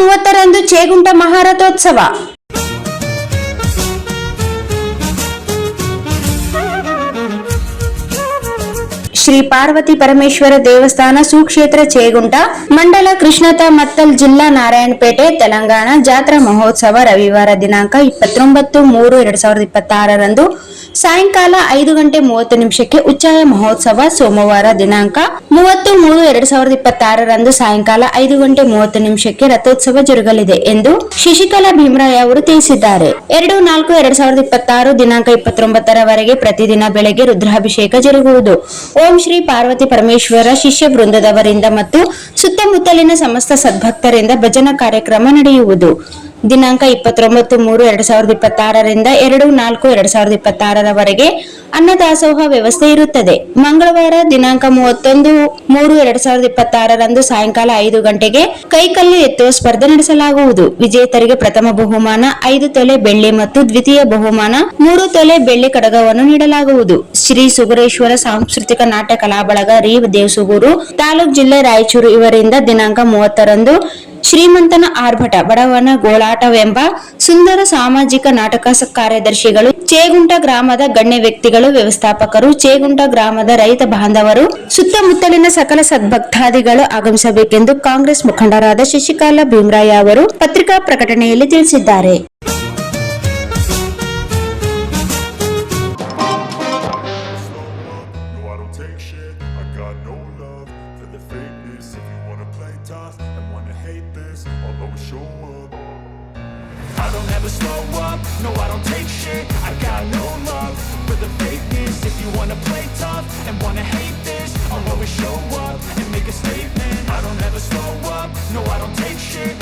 30ರಂದು ಚೇಗುಂಟ ಮಹಾರಥೋತ್ಸವ. ಶ್ರೀ ಪಾರ್ವತಿ ಪರಮೇಶ್ವರ ದೇವಸ್ಥಾನ ಸುಕ್ಷೇತ್ರ ಚೇಗುಂಟ ಮಂಡಲ ಕೃಷ್ಣತ ಮತ್ತಲ್ ಜಿಲ್ಲಾ ನಾರಾಯಣಪೇಟೆ ತೆಲಂಗಾಣ ಜಾತ್ರಾ ಮಹೋತ್ಸವ ರವಿವಾರ ದಿನಾಂಕ 29/3/2026ರಂದು ಸಾಯಂಕಾಲ 5:30 ಉಚ್ಚಾಯ ಮಹೋತ್ಸವ. ಸೋಮವಾರ ದಿನಾಂಕ 30/3/2026ರಂದು ಸಾಯಂಕಾಲ 5:30 ರಥೋತ್ಸವ ಜರುಗಲಿದೆ ಎಂದು ಶಶಿಕಲಾ ಭೀಮರಾಯ ಅವರು ತಿಳಿಸಿದ್ದಾರೆ. 2/4/2026 ದಿನಾಂಕ 29ರವರೆಗೆ ಪ್ರತಿದಿನ ಬೆಳಗ್ಗೆ ರುದ್ರಾಭಿಷೇಕ ಜರುಗುವುದು. ಓಂ ಶ್ರೀ ಪಾರ್ವತಿ ಪರಮೇಶ್ವರ ಶಿಷ್ಯ ವೃಂದದವರಿಂದ ಮತ್ತು ಸುತ್ತಮುತ್ತಲಿನ ಸಮಸ್ತ ಸದ್ಭಕ್ತರಿಂದ ಭಜನಾ ಕಾರ್ಯಕ್ರಮ ನಡೆಯುವುದು. ದಿನಾಂಕ 29/3/2026ರಿಂದ 2/4/2026ರವರೆಗೆ ಅನ್ನದಾಸೋಹ ವ್ಯವಸ್ಥೆ ಇರುತ್ತದೆ. ಮಂಗಳವಾರ ದಿನಾಂಕ 31/3/2026ರಂದು ಸಾಯಂಕಾಲ 5 ಗಂಟೆಗೆ ಕೈಕಲ್ಲು ಎತ್ತುವ ಸ್ಪರ್ಧೆ ನಡೆಸಲಾಗುವುದು. ವಿಜೇತರಿಗೆ ಪ್ರಥಮ ಬಹುಮಾನ 5 ತೊಲೆ ಬೆಳ್ಳಿ ಮತ್ತು ದ್ವಿತೀಯ ಬಹುಮಾನ 3 ತೊಲೆ ಬೆಳ್ಳಿ ಕಡಗವನ್ನು ನೀಡಲಾಗುವುದು. ಶ್ರೀ ಸುಗರೇಶ್ವರ ಸಾಂಸ್ಕೃತಿಕ ನಾಟ್ಯ ಕಲಾಬಳಗ ರೀ ದೇವಸೂಗೂರು ತಾಲೂಕ್ ಜಿಲ್ಲೆ ರಾಯಚೂರು ಇವರಿಂದ ದಿನಾಂಕ 30ರಂದು ಶ್ರೀಮಂತನ ಆರ್ಭಟ ಬಡವನ ಗೋಳಾಟವೆಂಬ ಸುಂದರ ಸಾಮಾಜಿಕ ನಾಟಕ ಕಾರ್ಯದರ್ಶಿಗಳು, ಚೇಗುಂಟ ಗ್ರಾಮದ ಗಣ್ಯ ವ್ಯಕ್ತಿಗಳು, ವ್ಯವಸ್ಥಾಪಕರು, ಚೇಗುಂಟ ಗ್ರಾಮದ ರೈತ ಬಾಂಧವರು, ಸುತ್ತಮುತ್ತಲಿನ ಸಕಲ ಸದ್ಭಕ್ತಾದಿಗಳು ಆಗಮಿಸಬೇಕೆಂದು ಕಾಂಗ್ರೆಸ್ ಮುಖಂಡರಾದ ಶಶಿಕಲಾ ಭೀಮರಾಯ ಅವರು ಪತ್ರಿಕಾ ಪ್ರಕಟಣೆಯಲ್ಲಿ ತಿಳಿಸಿದ್ದಾರೆ. I don't ever slow up, no I don't take shit. I got no love for the fakeness. If you wanna play tough and wanna hate this, I'll always show up and make a statement. I don't ever slow up, no I don't take shit.